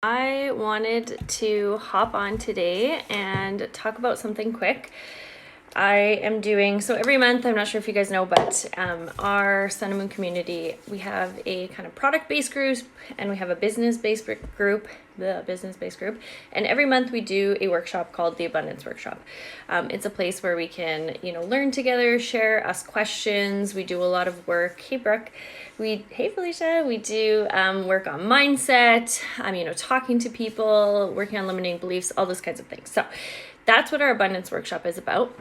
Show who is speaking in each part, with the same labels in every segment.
Speaker 1: I wanted to hop on today and talk about something quick. I am doing, so every month, I'm not sure if you guys know, but our Sun and Moon community, we have a kind of product-based group and we have a business-based group, and every month we do a workshop called the Abundance Workshop. It's a place where we can, learn together, share, ask questions. We do a lot of work. Hey, Brooke. Hey, Felicia. We do work on mindset, talking to people, working on limiting beliefs, all those kinds of things. So that's what our Abundance Workshop is about.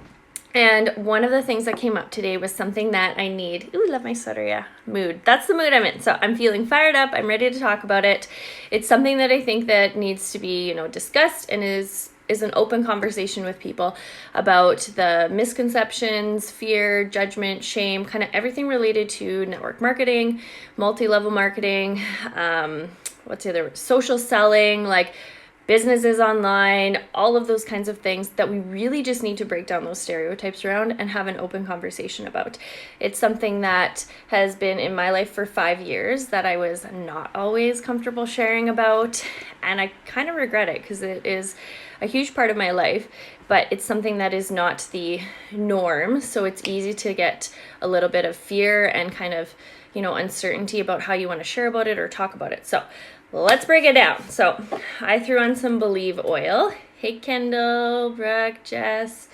Speaker 1: And one of the things that came up today was something that I need. Ooh, love my sweater, yeah. Mood. That's the mood I'm in. So I'm feeling fired up. I'm ready to talk about it. It's something that I think that needs to be, discussed and is an open conversation with people about the misconceptions, fear, judgment, shame, kind of everything related to network marketing, multi-level marketing, what's the other, social selling, like businesses online, all of those kinds of things that we really just need to break down those stereotypes around and have an open conversation about. It's something that has been in my life for 5 years that I was not always comfortable sharing about, and I kind of regret it because it is a huge part of my life, but it's something that is not the norm, so it's easy to get a little bit of fear and kind of, uncertainty about how you want to share about it or talk about it. So let's break it down. So I threw on some Believe oil. Hey, Kendall, Brooke, Jess.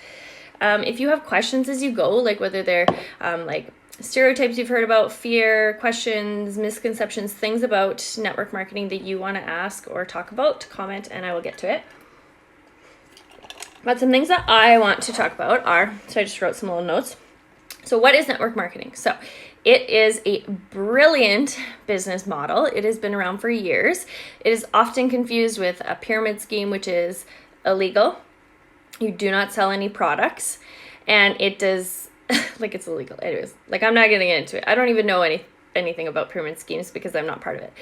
Speaker 1: If you have questions as you go, like whether they're like stereotypes you've heard about, fear, questions, misconceptions, things about network marketing that you want to ask or talk about, comment, and I will get to it. But some things that I want to talk about are, so I just wrote some little notes. So what is network marketing? So it is a brilliant business model. It has been around for years. It is often confused with a pyramid scheme, which is illegal. You do not sell any products, and it does, like it's illegal. Anyways, like I'm not going to get into it. I don't even know anything about pyramid schemes because I'm not part of it.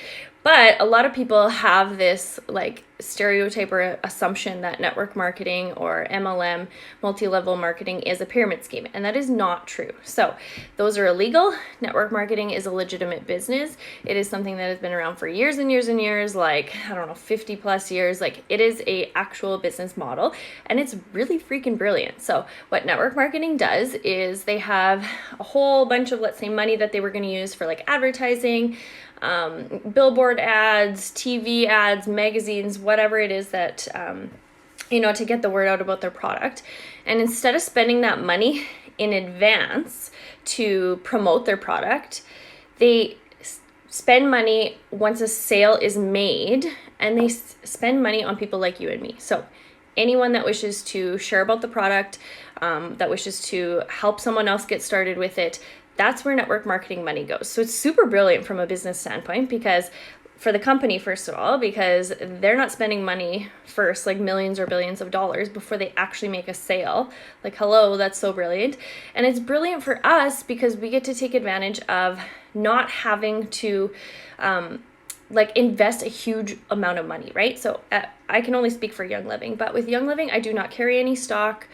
Speaker 1: But a lot of people have this like stereotype or assumption that network marketing or MLM, multi-level marketing, is a pyramid scheme, and that is not true. So those are illegal. Network marketing is a legitimate business. It is something that has been around for years and years and years, like, 50 plus years. Like, it is a actual business model, and it's really freaking brilliant. So what network marketing does is they have a whole bunch of, let's say, money that they were going to use for like advertising, billboard ads, TV ads, magazines, whatever it is that, to get the word out about their product. And instead of spending that money in advance to promote their product, they spend money once a sale is made, and they spend money on people like you and me. So anyone that wishes to share about the product, that wishes to help someone else get started with it, that's where network marketing money goes. So it's super brilliant from a business standpoint, because for the company, first of all, because they're not spending money first, like millions or billions of dollars, before they actually make a sale. Like, hello, that's so brilliant. And it's brilliant for us because we get to take advantage of not having to invest a huge amount of money, right? So I can only speak for Young Living, but with Young Living, I do not carry any stock.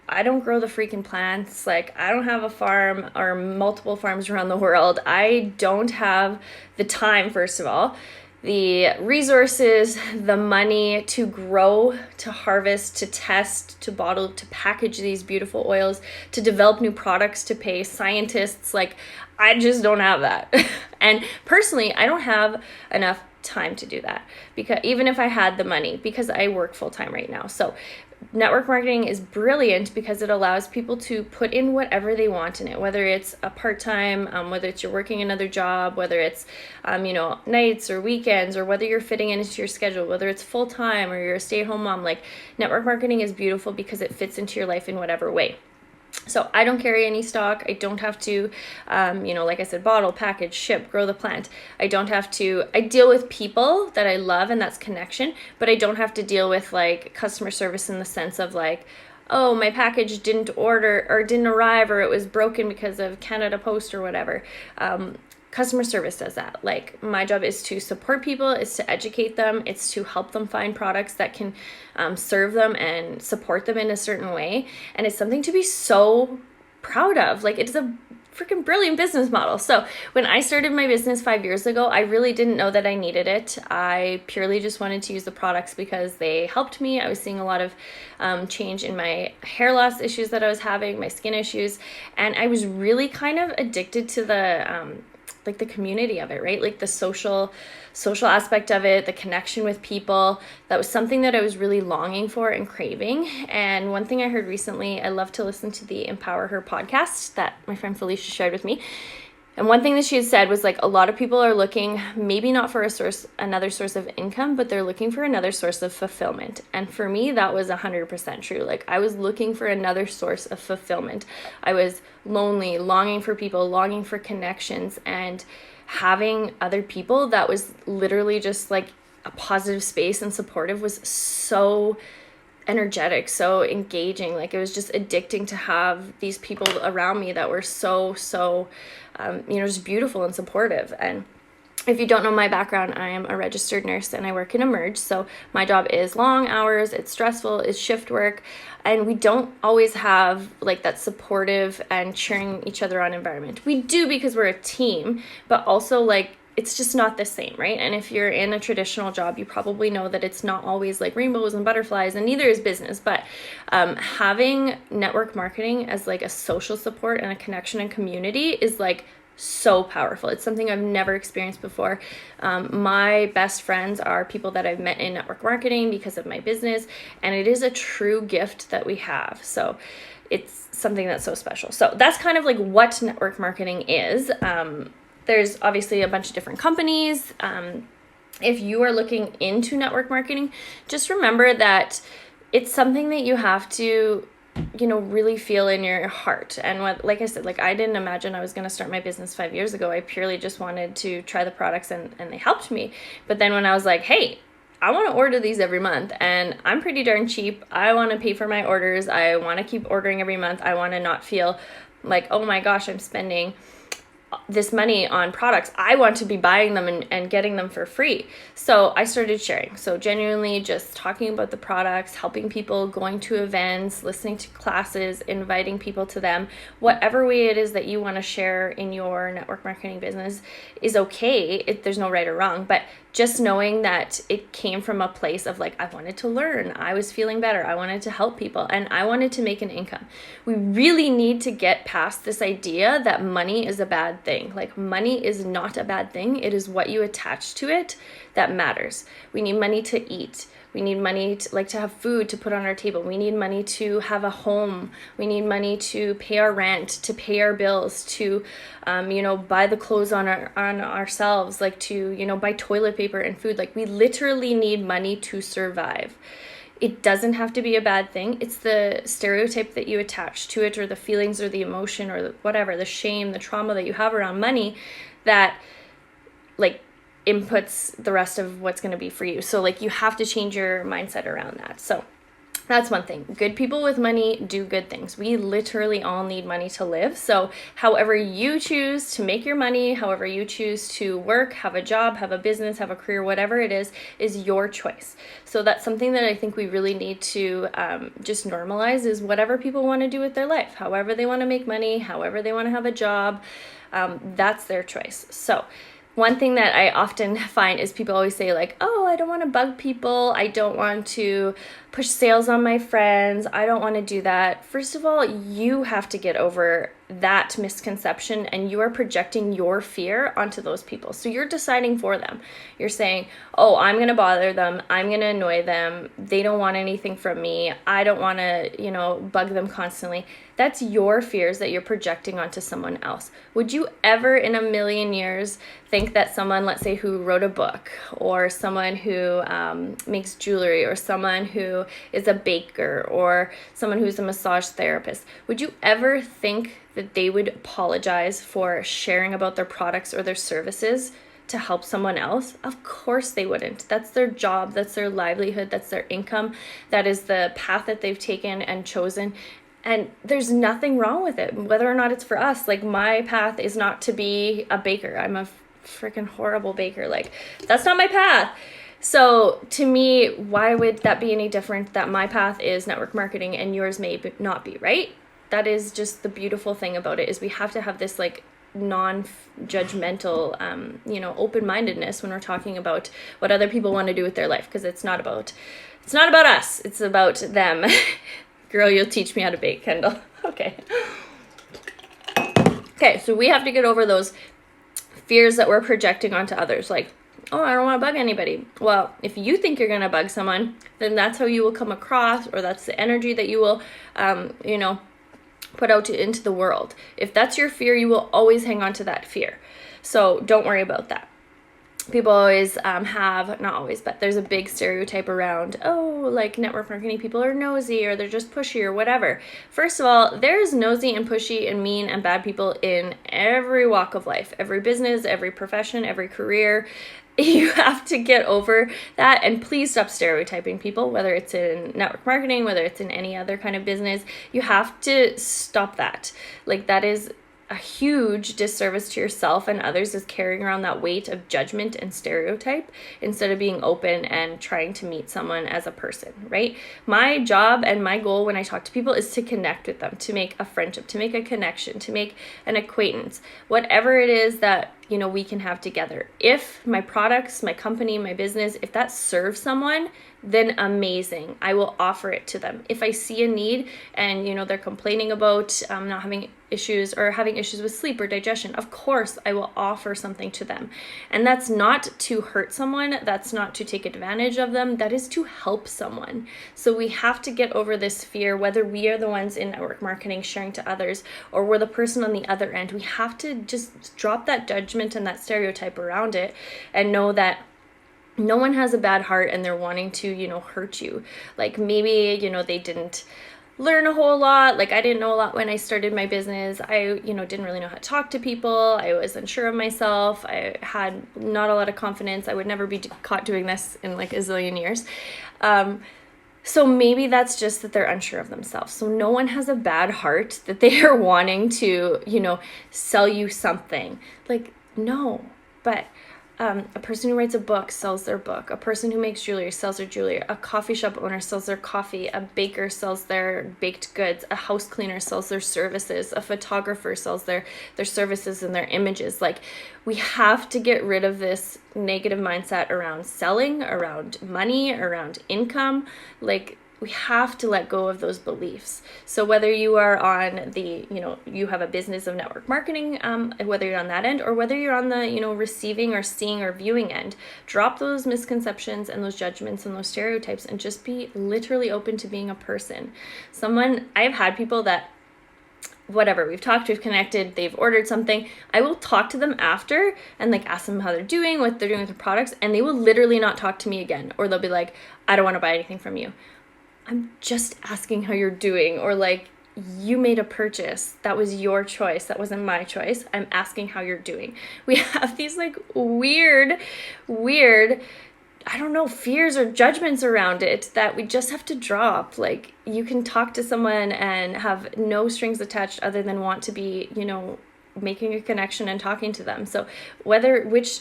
Speaker 1: I don't grow the freaking plants. Like, I don't have a farm or multiple farms around the world. I don't have the time, first of all, the resources, the money to grow, to harvest, to test, to bottle, to package these beautiful oils, to develop new products, to pay scientists. Like, I just don't have that. And personally, I don't have enough time to do that, because even if I had the money, because I work full-time right now. So network marketing is brilliant because it allows people to put in whatever they want in it, whether it's a part-time, whether it's you're working another job, whether it's, nights or weekends, or whether you're fitting it into your schedule, whether it's full-time or you're a stay-at-home mom. Like, network marketing is beautiful because it fits into your life in whatever way. So I don't carry any stock. I don't have to, like I said, bottle, package, ship, grow the plant. I don't have to, I deal with people that I love, and that's connection, but I don't have to deal with like customer service in the sense of like, oh, my package didn't order or didn't arrive, or it was broken because of Canada Post or whatever. Customer service does that. Like, my job is to support people, is to educate them, it's to help them find products that can serve them and support them in a certain way. And it's something to be so proud of. Like, it's a freaking brilliant business model. So when I started my business 5 years ago, I really didn't know that I needed it. I purely just wanted to use the products because they helped me. I was seeing a lot of change in my hair loss issues that I was having, my skin issues, and I was really kind of addicted to the community of it, right? Like the social aspect of it, the connection with people. That was something that I was really longing for and craving. And one thing I heard recently, I love to listen to the Empower Her podcast that my friend Felicia shared with me. And one thing that she had said was like, a lot of people are looking maybe not for another source of income, but they're looking for another source of fulfillment. And for me, that was 100% true. Like I was looking for another source of fulfillment. I was lonely, longing for people, longing for connections, and having other people that was literally just like a positive space and supportive was so energetic, so engaging. Like it was just addicting to have these people around me that were so just beautiful and supportive. And if you don't know my background, I am a registered nurse and I work in Emerge. So my job is long hours, it's stressful, it's shift work, and we don't always have like that supportive and cheering each other on environment. We do because we're a team, but also like it's just not the same, right? And if you're in a traditional job, you probably know that it's not always like rainbows and butterflies, and neither is business. But having network marketing as like a social support and a connection and community is like so powerful. It's something I've never experienced before. My best friends are people that I've met in network marketing because of my business, and it is a true gift that we have. So it's something that's so special. So that's kind of like what network marketing is. There's obviously a bunch of different companies. If you are looking into network marketing, just remember that it's something that you have to, really feel in your heart. And like I said, like I didn't imagine I was going to start my business 5 years ago. I purely just wanted to try the products and they helped me. But then when I was like, hey, I want to order these every month and I'm pretty darn cheap. I want to pay for my orders. I want to keep ordering every month. I want to not feel like, oh my gosh, I'm spending this money on products. I want to be buying them and getting them for free. So I started sharing. So genuinely just talking about the products, helping people, going to events, listening to classes, inviting people to them. Whatever way it is that you want to share in your network marketing business is okay. There's no right or wrong, but just knowing that it came from a place of like, I wanted to learn, I was feeling better, I wanted to help people, and I wanted to make an income. We really need to get past this idea that money is a bad thing. Like money is not a bad thing. It is what you attach to it that matters. We need money to eat. We need money to have food to put on our table. We need money to have a home. We need money to pay our rent, to pay our bills, to, buy the clothes on ourselves, like to, buy toilet paper and food. Like we literally need money to survive. It doesn't have to be a bad thing. It's the stereotype that you attach to it, or the feelings or the emotion or whatever, the shame, the trauma that you have around money that like inputs the rest of what's going to be for you. So like you have to change your mindset around that. So that's one thing. Good people with money do good things. We literally all need money to live. So however you choose to make your money, however you choose to work, have a job, have a business, have a career, whatever it is your choice. So that's something that I think we really need to just normalize, is whatever people want to do with their life, however they want to make money, however they want to have a job, that's their choice. So one thing that I often find is people always say like, oh, I don't want to bug people. I don't want to push sales on my friends. I don't want to do that. First of all, you have to get over that misconception, and you are projecting your fear onto those people. So you're deciding for them. You're saying, oh, I'm going to bother them. I'm going to annoy them. They don't want anything from me. I don't want to, bug them constantly. That's your fears that you're projecting onto someone else. Would you ever in a million years think that someone, let's say, who wrote a book, or someone who makes jewelry, or someone who is a baker, or someone who's a massage therapist, would you ever think that they would apologize for sharing about their products or their services to help someone else? Of course they wouldn't. That's their job, that's their livelihood, that's their income, that is the path that they've taken and chosen. And there's nothing wrong with it, whether or not it's for us. Like my path is not to be a baker. I'm a freaking horrible baker. Like that's not my path. So to me, why would that be any different that my path is network marketing and yours may not be, right? that is just the beautiful thing about it, is we have to have this like non-judgmental, open-mindedness when we're talking about what other people want to do with their life, because it's not about us, it's about them. Girl, you'll teach me how to bake, Kendall. Okay, so we have to get over those fears that we're projecting onto others, like, oh, I don't want to bug anybody. Well, if you think you're going to bug someone, then that's how you will come across, or that's the energy that you will, put out into the world. If that's your fear, you will always hang on to that fear. So don't worry about that. People always have, not always, but there's a big stereotype around, oh, like network marketing people are nosy, or they're just pushy, or whatever. First of all, there's nosy and pushy and mean and bad people in every walk of life, every business, every profession, every career. You have to get over that, and please stop stereotyping people, whether it's in network marketing, whether it's in any other kind of business. You have to stop that. Like, that is a huge disservice to yourself and others, is carrying around that weight of judgment and stereotype instead of being open and trying to meet someone as a person, right? My job and my goal when I talk to people is to connect with them, to make a friendship, to make a connection, to make an acquaintance, whatever it is that we can have together. If my products, my company, my business, if that serves someone, then amazing. I will offer it to them. If I see a need and, they're complaining about not having issues or having issues with sleep or digestion, of course, I will offer something to them. And that's not to hurt someone. That's not to take advantage of them. That is to help someone. So we have to get over this fear, whether we are the ones in network marketing sharing to others, or we're the person on the other end. We have to just drop that judgment and that stereotype around it, and know that no one has a bad heart and they're wanting to, hurt you. Like, maybe, they didn't learn a whole lot. Like, I didn't know a lot when I started my business. I, didn't really know how to talk to people. I was unsure of myself. I had not a lot of confidence. I would never be caught doing this in like a zillion years. So maybe that's just that they're unsure of themselves. So no one has a bad heart that they are wanting to, sell you something. Like, no, but a person who writes a book sells their book. A person who makes jewelry sells their jewelry. A coffee shop owner sells their coffee. A baker sells their baked goods. A house cleaner sells their services. A photographer sells their services and their images. Like, we have to get rid of this negative mindset around selling, around money, around income. Like, we have to let go of those beliefs. So whether you are on the, you have a business of network marketing, whether you're on that end, or whether you're on the, receiving or seeing or viewing end, drop those misconceptions and those judgments and those stereotypes, and just be literally open to being a person. I've had people that, whatever, we've talked, we've connected, they've ordered something, I will talk to them after and like ask them how they're doing, what they're doing with their products, and they will literally not talk to me again. Or they'll be like, I don't want to buy anything from you. I'm just asking how you're doing, or like, you made a purchase. That was your choice. That wasn't my choice. I'm asking how you're doing. We have these like weird, I don't know, fears or judgments around it that we just have to drop. Like, you can talk to someone and have no strings attached other than want to be, making a connection and talking to them. So which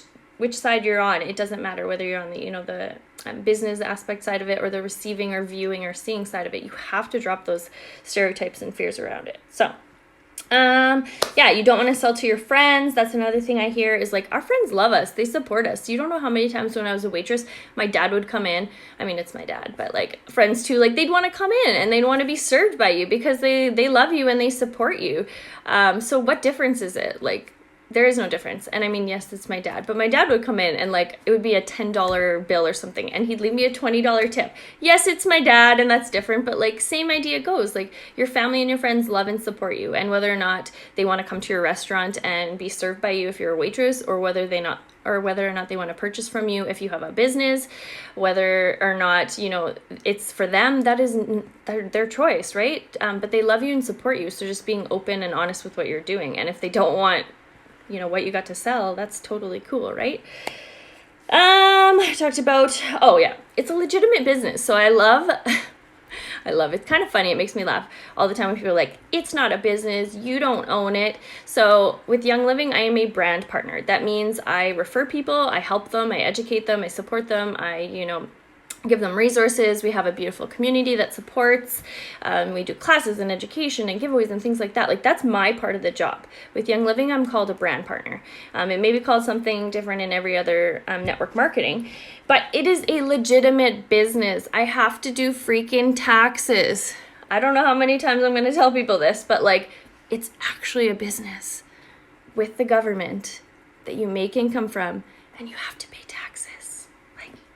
Speaker 1: side you're on, it doesn't matter whether you're on the, the business aspect side of it, or the receiving or viewing or seeing side of it. You have to drop those stereotypes and fears around it. So, you don't want to sell to your friends. That's another thing I hear, is like, our friends love us. They support us. You don't know how many times when I was a waitress, my dad would come in. I mean, it's my dad, but like friends too, like they'd want to come in and they'd want to be served by you because they love you and they support you. So what difference is it? Like, there is no difference. And I mean, yes, it's my dad, but my dad would come in and like, it would be a $10 bill or something, and he'd leave me a $20 tip. Yes, it's my dad, and that's different, but like, same idea goes. Like, your family and your friends love and support you, and whether or not they want to come to your restaurant and be served by you if you're a waitress, or whether or not they want to purchase from you if you have a business, whether or not, it's for them, that is their choice, right? But they love you and support you. So just being open and honest with what you're doing. And if they don't want, what you got to sell, that's totally cool, right? I talked about, it's a legitimate business. So I love it's kind of funny. It makes me laugh all the time when people are like, it's not a business, you don't own it. So with Young Living, I am a brand partner. That means I refer people, I help them, I educate them, I support them, I, give them resources. We have a beautiful community that supports. We do classes and education and giveaways and things like that. Like, that's my part of the job. With Young Living, I'm called a brand partner. It may be called something different in every other network marketing, but it is a legitimate business. I have to do freaking taxes. I don't know how many times I'm going to tell people this, but like, it's actually a business with the government that you make income from, and you have to pay taxes.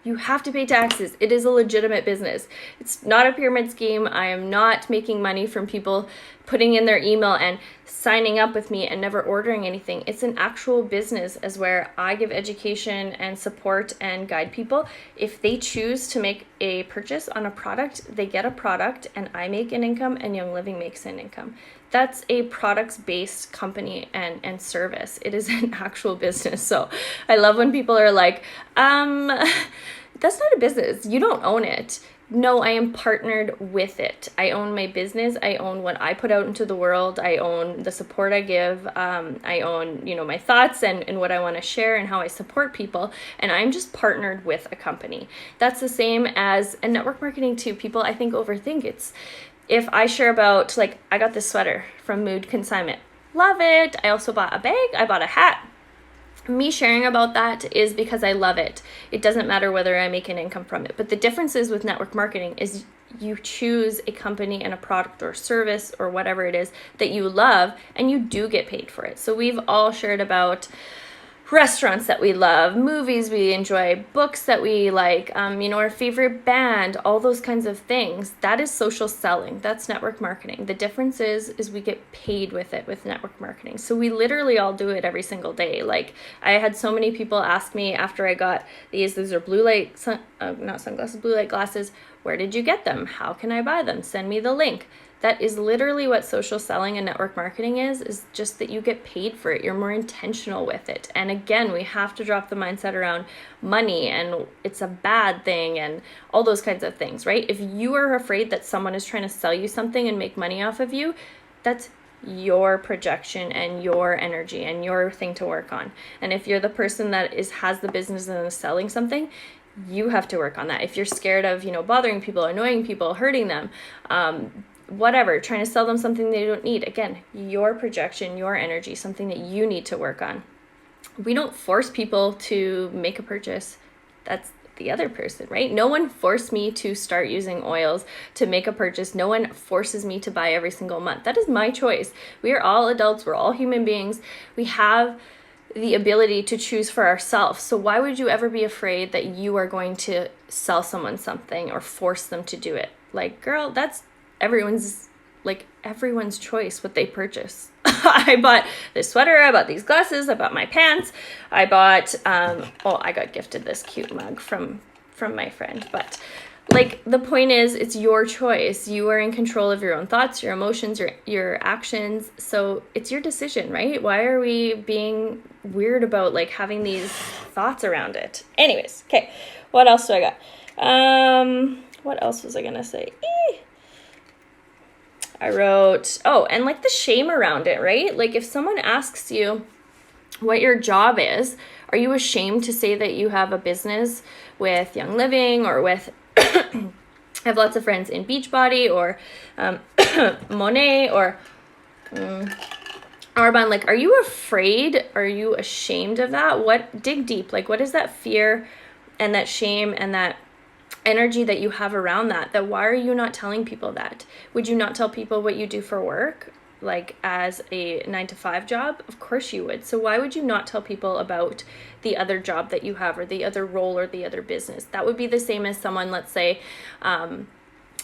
Speaker 1: You have to pay taxes. It is a legitimate business. It's not a pyramid scheme. I am not making money from people putting in their email and signing up with me and never ordering anything. It's an actual business, as where I give education and support and guide people. If they choose to make a purchase on a product, they get a product, and I make an income and Young Living makes an income. That's a products-based company and service. It is an actual business. So I love when people are like, that's not a business. You don't own it. No, I am partnered with it. I own my business. I own what I put out into the world. I own the support I give. I own, my thoughts and what I want to share and how I support people. And I'm just partnered with a company. That's the same as in network marketing too. People, I think, overthink it's, if I share about, like, I got this sweater from Mood Consignment. Love it. I also bought a bag. I bought a hat. Me sharing about that is because I love it. It doesn't matter whether I make an income from it. But the difference is with network marketing is you choose a company and a product or service or whatever it is that you love, and you do get paid for it. So we've all shared about restaurants that we love, movies we enjoy, books that we like, our favorite band, all those kinds of things. That is social selling. That's network marketing. The difference is we get paid with it with network marketing. So we literally all do it every single day. Like, I had so many people ask me after I got these are blue light, not sunglasses, blue light glasses. Where did you get them? How can I buy them? Send me the link. That is literally what social selling and network marketing is just that you get paid for it. You're more intentional with it. And again, we have to drop the mindset around money and it's a bad thing and all those kinds of things, right? If you are afraid that someone is trying to sell you something and make money off of you, that's your projection and your energy and your thing to work on. And if you're the person that has the business and is selling something, you have to work on that. If you're scared of, bothering people, annoying people, hurting them, whatever, trying to sell them something they don't need. Again, your projection, your energy, something that you need to work on. We don't force people to make a purchase. That's the other person, right? No one forced me to start using oils to make a purchase. No one forces me to buy every single month. That is my choice. We are all adults. We're all human beings. We have the ability to choose for ourselves. So why would you ever be afraid that you are going to sell someone something or force them to do it? Like, girl, that's everyone's choice what they purchase. I bought this sweater, I bought these glasses, I bought my pants, I bought I got gifted this cute mug from my friend. But like, the point is, it's your choice. You are in control of your own thoughts, your emotions, your actions. So it's your decision, right? Why are we being weird about like having these thoughts around it? Anyways, okay, what else do I got? What else was I gonna say? I wrote, and like the shame around it, right? Like, if someone asks you what your job is, are you ashamed to say that you have a business with Young Living or with, I have lots of friends in Beachbody or Monet or Arbonne. Like, are you afraid? Are you ashamed of that? Dig deep. Like, what is that fear and that shame and that energy that you have around that why are you not telling people that? Would you not tell people what you do for work, like as a 9-to-5 job? Of course you would. So why would you not tell people about the other job that you have or the other role or the other business? That would be the same as someone, let's say,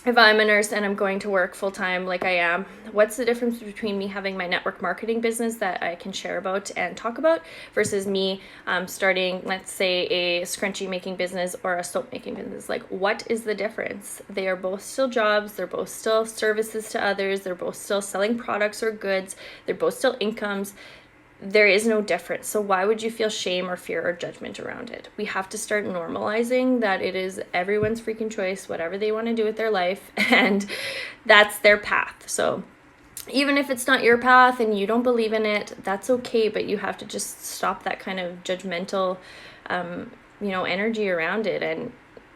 Speaker 1: if I'm a nurse and I'm going to work full-time like I am, what's the difference between me having my network marketing business that I can share about and talk about versus me starting, let's say, a scrunchie making business or a soap making business? Like, what is the difference? They are both still jobs. They're both still services to others. They're both still selling products or goods. They're both still incomes. There is no difference. So why would you feel shame or fear or judgment around it? We have to start normalizing that it is everyone's freaking choice, whatever they want to do with their life, and that's their path. So even if it's not your path and you don't believe in it, that's okay, but you have to just stop that kind of judgmental, energy around it. And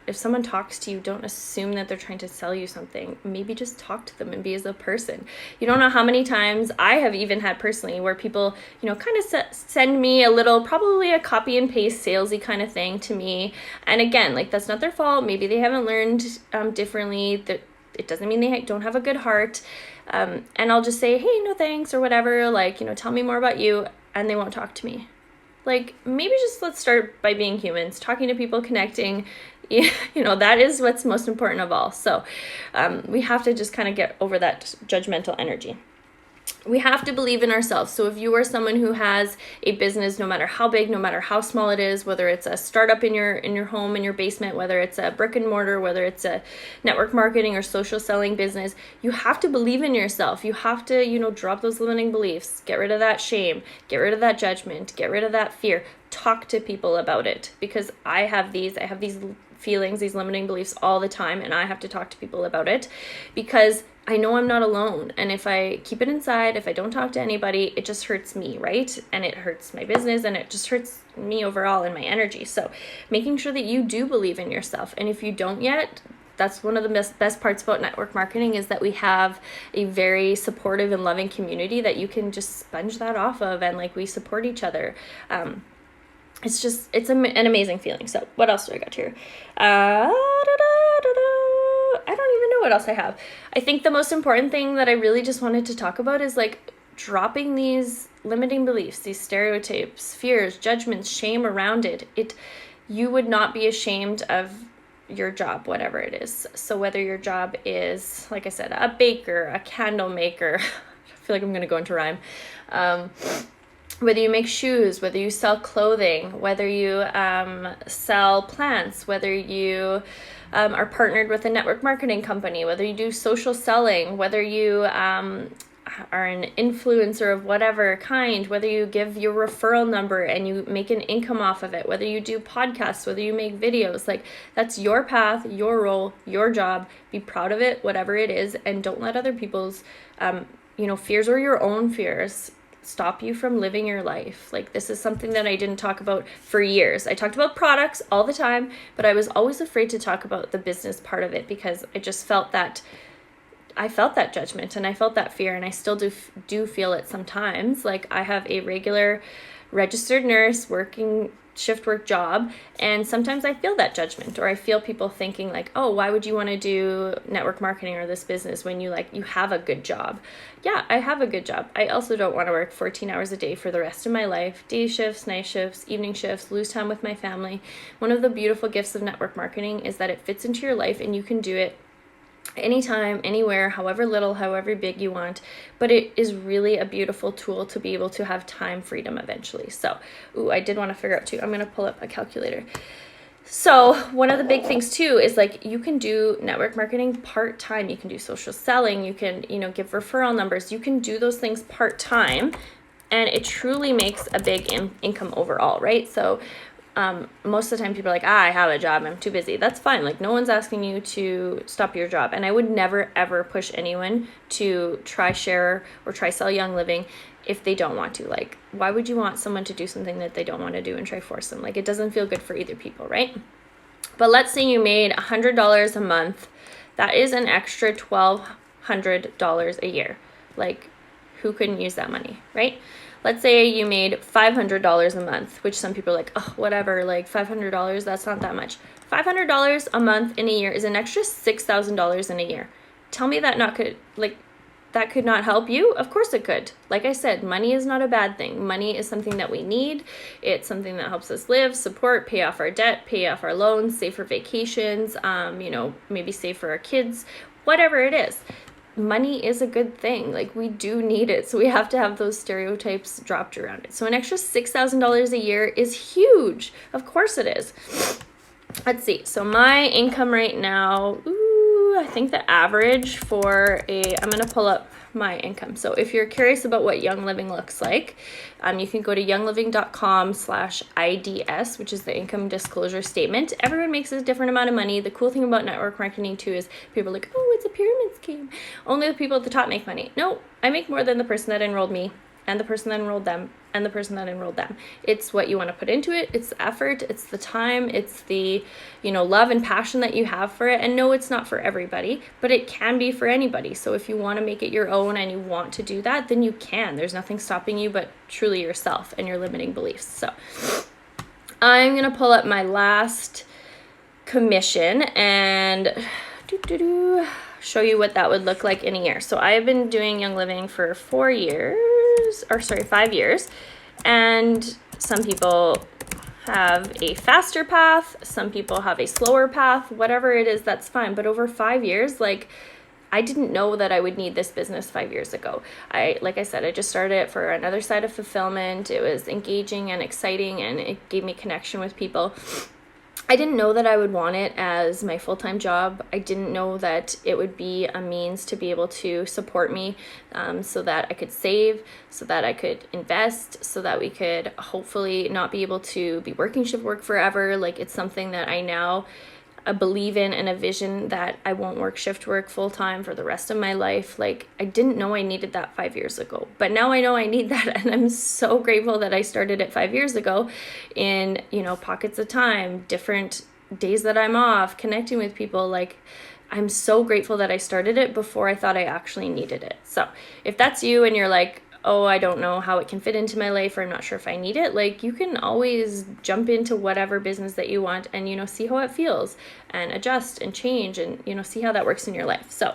Speaker 1: if someone talks to you, don't assume that they're trying to sell you something. Maybe just talk to them and be as a person. You don't know how many times I have even had personally where people, kind of send me a little, probably a copy and paste salesy kind of thing to me. And again, like, that's not their fault. Maybe they haven't learned differently. That it doesn't mean they don't have a good heart. And I'll just say, hey, no thanks, or whatever. Like, tell me more about you. And they won't talk to me. Like, maybe just let's start by being humans, talking to people, connecting. That is what's most important of all. So we have to just kind of get over that judgmental energy. We have to believe in ourselves. So if you are someone who has a business, no matter how big, no matter how small it is, whether it's a startup in your home, in your basement, whether it's a brick and mortar, whether it's a network marketing or social selling business, you have to believe in yourself. You have to, drop those limiting beliefs, get rid of that shame, get rid of that judgment, get rid of that fear. Talk to people about it, because I have these feelings, these limiting beliefs all the time, and I have to talk to people about it because I know I'm not alone. And if I keep it inside, if I don't talk to anybody, it just hurts me, right? And it hurts my business, and it just hurts me overall and my energy. So making sure that you do believe in yourself. And if you don't yet, that's one of the best parts about network marketing, is that we have a very supportive and loving community that you can just sponge that off of, and like, we support each other. It's an amazing feeling. So what else do I got here? I don't even know what else I have. I think the most important thing that I really just wanted to talk about is like dropping these limiting beliefs, these stereotypes, fears, judgments, shame around it. You would not be ashamed of your job, whatever it is. So whether your job is, like I said, a baker, a candle maker, I feel like I'm going to go into rhyme. Whether you make shoes, whether you sell clothing, whether you sell plants, whether you are partnered with a network marketing company, whether you do social selling, whether you are an influencer of whatever kind, whether you give your referral number and you make an income off of it, whether you do podcasts, whether you make videos, like, that's your path, your role, your job. Be proud of it, whatever it is, and don't let other people's fears or your own fears stop you from living your life. Like, this is something that I didn't talk about for years. I talked about products all the time, but I was always afraid to talk about the business part of it, because I just felt that judgment, and I felt that fear, and I still do feel it sometimes. Like, I have a regular registered nurse working shift work job, and sometimes I feel that judgment, or I feel people thinking like, oh, why would you want to do network marketing or this business when you have a good job? Yeah, I have a good job. I also don't want to work 14 hours a day for the rest of my life. Day shifts, night shifts, evening shifts, lose time with my family. One of the beautiful gifts of network marketing is that it fits into your life, and you can do it anytime, anywhere, however little, however big you want. But it is really a beautiful tool to be able to have time freedom eventually. So, I did want to figure out too, I'm going to pull up a calculator. So one of the big things too is like, you can do network marketing part-time. You can do social selling. You can, give referral numbers. You can do those things part-time, and it truly makes a big income overall, right? So most of the time people are like, I have a job, I'm too busy. That's fine. Like, no one's asking you to stop your job. And I would never, ever push anyone to try share or try sell Young Living if they don't want to. Like, why would you want someone to do something that they don't want to do and try force them? Like, it doesn't feel good for either people, right? But let's say you made $100 a month. That is an extra $1,200 a year. Like, who couldn't use that money, right? Let's say you made $500 a month, which some people are like, oh, whatever, like $500, that's not that much. $500 a month in a year is an extra $6,000 in a year. Tell me that that could not help you? Of course it could. Like I said, money is not a bad thing. Money is something that we need. It's something that helps us live, support, pay off our debt, pay off our loans, save for vacations, maybe save for our kids, whatever it is. Money is a good thing. Like, we do need it. So we have to have those stereotypes dropped around it. So an extra $6,000 a year is huge. Of course it is. Let's see. So my income right now, I think the average for I'm going to pull up my income. So if you're curious about what Young Living looks like, you can go to youngliving.com/IDS, which is the income disclosure statement. Everyone makes a different amount of money. The cool thing about network marketing too is people are like, oh, it's a pyramid scheme. Only the people at the top make money. No, I make more than the person that enrolled me and the person that enrolled them and the person that enrolled them. It's what you want to put into it. It's the effort. It's the time. It's the, love and passion that you have for it. And no, it's not for everybody, but it can be for anybody. So if you want to make it your own and you want to do that, then you can. There's nothing stopping you but truly yourself and your limiting beliefs. So I'm going to pull up my last commission and show you what that would look like in a year. So I have been doing Young Living for 5 years, and some people have a faster path, some people have a slower path, whatever it is, that's fine. But over 5 years, I didn't know that I would need this business 5 years ago. Like I said, I just started it for another side of fulfillment. It was engaging and exciting, and it gave me connection with people. I didn't know that I would want it as my full-time job. I didn't know that it would be a means to be able to support me, so that I could save, so that I could invest, so that we could hopefully not be able to be working shift work forever. It's something that I now believe in, and a vision that I won't work shift work full-time for the rest of my life. I didn't know I needed that 5 years ago, but now I know I need that, and I'm so grateful that I started it 5 years ago in, pockets of time, different days that I'm off, connecting with people. I'm so grateful that I started it before I thought I actually needed it. So if that's you and you're like, oh, I don't know how it can fit into my life, or I'm not sure if I need it, you can always jump into whatever business that you want and, see how it feels and adjust and change and, see how that works in your life. So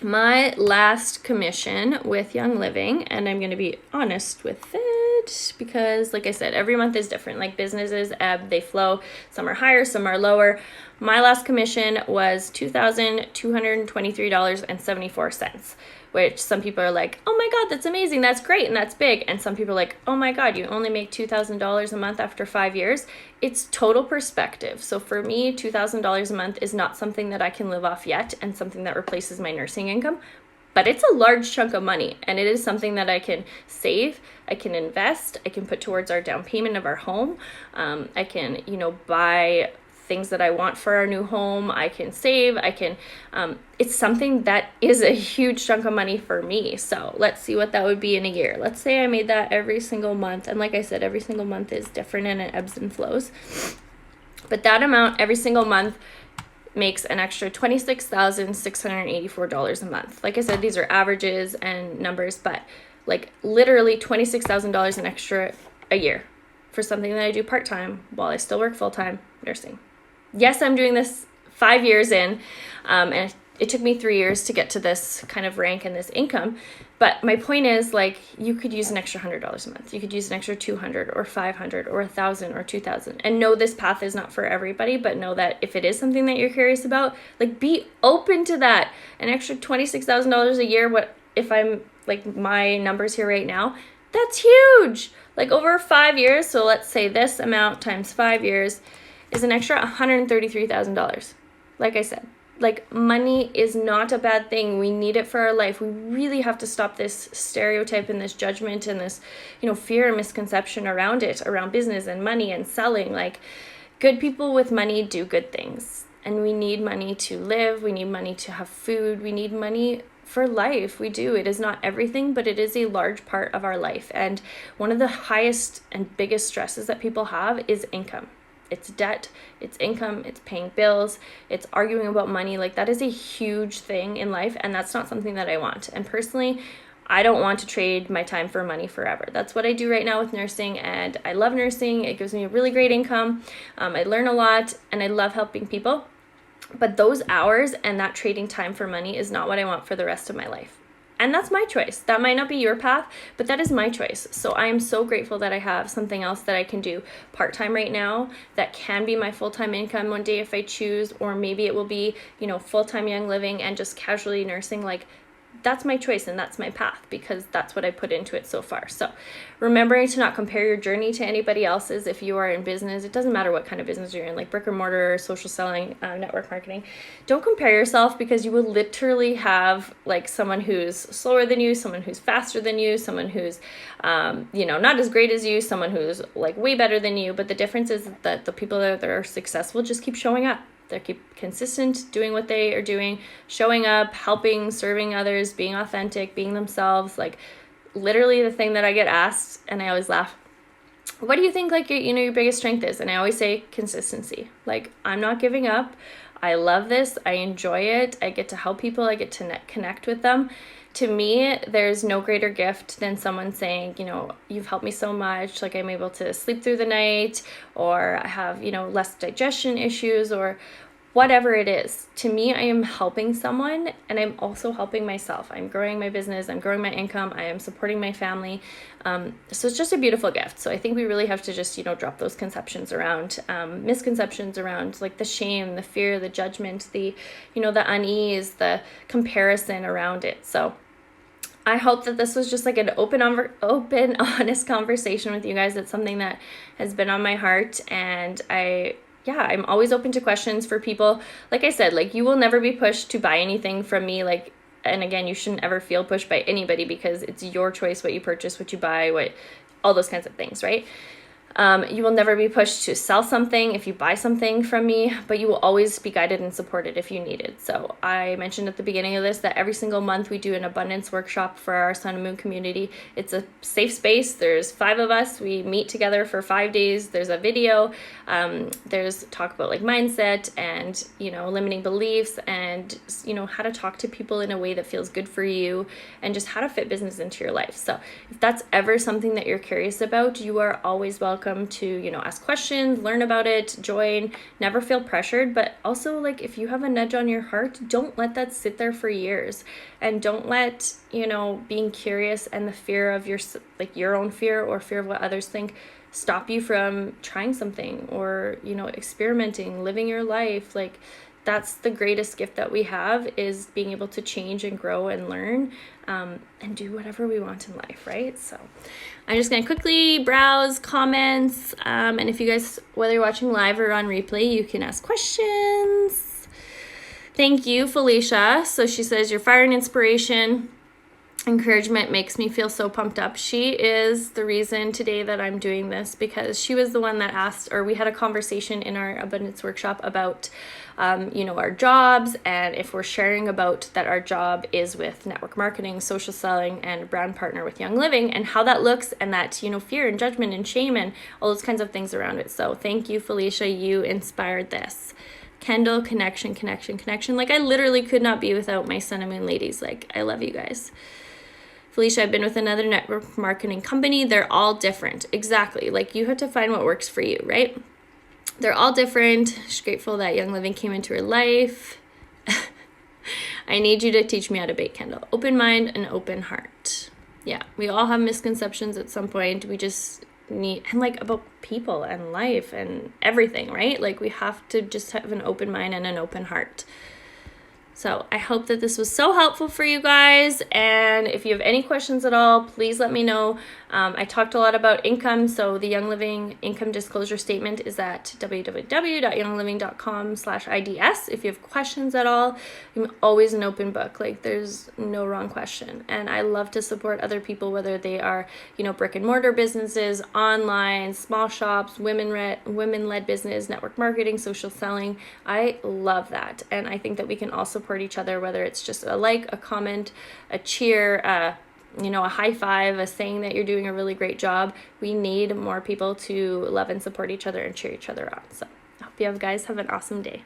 Speaker 1: my last commission with Young Living, and I'm going to be honest with it because, like I said, every month is different. Businesses ebb, they flow. Some are higher, some are lower. My last commission was $2,223.74, which some people are like, oh my God, that's amazing, that's great, and that's big. And some people are like, oh my God, you only make $2,000 a month after 5 years. It's total perspective. So for me, $2,000 a month is not something that I can live off yet, and something that replaces my nursing income. But it's a large chunk of money, and it is something that I can save, I can invest, I can put towards our down payment of our home. I can, buy things that I want for our new home. I can save, it's something that is a huge chunk of money for me. So let's see what that would be in a year. Let's say I made that every single month. And like I said, every single month is different and it ebbs and flows. But that amount every single month makes an extra $26,684 a month. Like I said, these are averages and numbers, but literally $26,000 an extra a year for something that I do part-time while I still work full-time nursing. Yes, I'm doing this 5 years in, and it took me 3 years to get to this kind of rank and this income. But my point is, you could use an extra $100 a month. You could use an extra $200 or $500 or $1,000 or $2,000. And know this path is not for everybody, but know that if it is something that you're curious about, be open to that. An extra $26,000 a year, what if I'm my numbers here right now, that's huge. Over 5 years, so let's say this amount times 5 years is an extra $133,000. Like I said, money is not a bad thing. We need it for our life. We really have to stop this stereotype and this judgment and this, fear and misconception around it, around business and money and selling. Good people with money do good things. And we need money to live. We need money to have food. We need money for life. We do. It is not everything, but it is a large part of our life. And one of the highest and biggest stresses that people have is income. It's debt, it's income, it's paying bills, it's arguing about money. That is a huge thing in life, and that's not something that I want. And personally, I don't want to trade my time for money forever. That's what I do right now with nursing, and I love nursing. It gives me a really great income. I learn a lot, and I love helping people. But those hours and that trading time for money is not what I want for the rest of my life. And that's my choice. That might not be your path, but that is my choice. So I am so grateful that I have something else that I can do part-time right now that can be my full-time income one day if I choose, or maybe it will be, full-time Young Living and just casually nursing. That's my choice and that's my path because that's what I put into it so far. So remembering to not compare your journey to anybody else's. If you are in business, it doesn't matter what kind of business you're in, brick and mortar, social selling, network marketing. Don't compare yourself because you will literally have someone who's slower than you, someone who's faster than you, someone who's, not as great as you, someone who's way better than you. But the difference is that the people that are successful just keep showing up. They keep consistent, doing what they are doing, showing up, helping, serving others, being authentic, being themselves. literally the thing that I get asked, and I always laugh, what do you think like your biggest strength is? And I always say consistency. Like, I'm not giving up. I love this. I enjoy it. I get to help people. I get to connect with them. To me, there's no greater gift than someone saying, you've helped me so much. Like, I'm able to sleep through the night, or I have, less digestion issues, or whatever it is. To me, I am helping someone, and I'm also helping myself. I'm growing my business, I'm growing my income, I am supporting my family. So it's just a beautiful gift. So I think we really have to just, drop those conceptions around, misconceptions around like the shame, the fear, the judgment, the unease, the comparison around it. So I hope that this was just like an open, honest conversation with you guys. It's something that has been on my heart, and I'm always open to questions for people. Like I said, like, you will never be pushed to buy anything from me. Like, and again, you shouldn't ever feel pushed by anybody, because it's your choice what you purchase, what you buy, all those kinds of things, right? You will never be pushed to sell something if you buy something from me, but you will always be guided and supported if you need it. So I mentioned at the beginning of this that every single month we do an abundance workshop for our Sun and Moon community. It's a safe space. There's 5 of us. We meet together for 5 days. There's a video. There's talk about like mindset and, limiting beliefs, and, how to talk to people in a way that feels good for you, and just how to fit business into your life. So if that's ever something that you're curious about, you are always welcome to, ask questions, learn about it, join, never feel pressured. But also, like, if you have a nudge on your heart, don't let that sit there for years, and don't let, being curious and the fear of your own fear or fear of what others think stop you from trying something, or, experimenting, living your life. Like, that's the greatest gift that we have, is being able to change and grow and learn, and do whatever we want in life, right? So I'm just going to quickly browse comments, and if you guys, whether you're watching live or on replay, you can ask questions. Thank you, Felicia. So she says, your fire and inspiration, encouragement makes me feel so pumped up. She is the reason today that I'm doing this, because she was the one that asked, or we had a conversation in our abundance workshop about our jobs, and if we're sharing about that our job is with network marketing, social selling, and brand partner with Young Living, and how that looks, and that fear and judgment and shame and all those kinds of things around it. So thank you, Felicia. You inspired this. Kendall, connection. Like, I literally could not be without my Sun and Moon ladies. Like, I love you guys. Felicia, I've been with another network marketing company. They're all different. Exactly. Like, you have to find what works for you, right? They're all different. She's grateful that Young Living came into her life. I need you to teach me how to bake, Kendall. Open mind and open heart. Yeah, we all have misconceptions at some point. We just need, and like, about people and life and everything, right? Like, we have to just have an open mind and an open heart. So I hope that this was so helpful for you guys. And if you have any questions at all, please let me know. I talked a lot about income. So the Young Living income disclosure statement is at www.youngliving.com/IDS. If you have questions at all, I'm always an open book. Like, there's no wrong question. And I love to support other people, whether they are, brick and mortar businesses, online, small shops, women-led business, network marketing, social selling. I love that. And I think that we can all support each other, whether it's just a like, a comment, a cheer, a high five, a saying that you're doing a really great job. We need more people to love and support each other and cheer each other on. So I hope you guys have an awesome day.